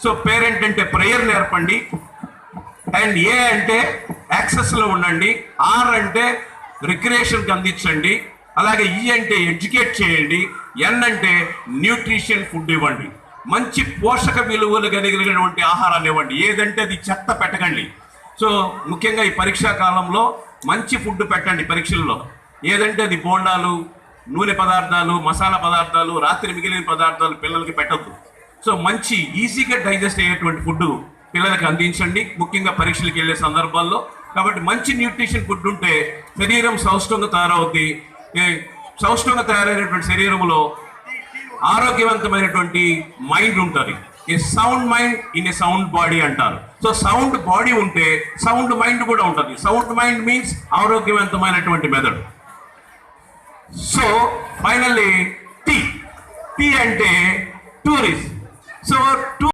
So parent అంటే prayer నేర్పండి, and ఏ అంటే యాక్సెస్లో ఉండండి, ఆర్ అంటే రిక్రియేషన్కి అందించండి, అలాగే ఈ అంటే ఎడ్యుకేట్ చేయండి, ఎన్ అంటే న్యూట్రిషన్ ఫుడ్ ఇవ్వండి, మంచి పోషక విలువలు కలిగినటువంటి ఆహారాన్ని ఇవ్వండి. ఏదంటే అది చెత్త పెట్టకండి. సో ముఖ్యంగా ఈ పరీక్షా కాలంలో మంచి ఫుడ్ పెట్టండి పరీక్షల్లో. ఏదంటే అది బోండాలు, నూనె పదార్థాలు, మసాలా పదార్థాలు, రాత్రి మిగిలిన పదార్థాలు పిల్లలకి పెట్టద్దు. సో మంచి ఈజీగా డైజెస్ట్ అయ్యేటువంటి ఫుడ్ పిల్లలకి అందించండి, ముఖ్యంగా పరీక్షలకు వెళ్ళే సందర్భాల్లో. కాబట్టి మంచి న్యూట్రిషన్ ఫుడ్ ఉంటే శరీరం సౌష్ఠంగా తయారవుద్ది. సౌష్ఠంగా తయారైనటువంటి శరీరంలో ఆరోగ్యవంతమైనటువంటి మైండ్ ఉంటుంది. A sound mind in a sound body అంటారు. సో సౌండ్ బాడీ ఉంటే సౌండ్ మైండ్ కూడా ఉంటుంది. సౌండ్ మైండ్ మీన్స్ ఆరోగ్యవంతమైనటువంటి మెదడు. సో ఫైనల్లీ టీ అంటే టూరిస్ట్. సో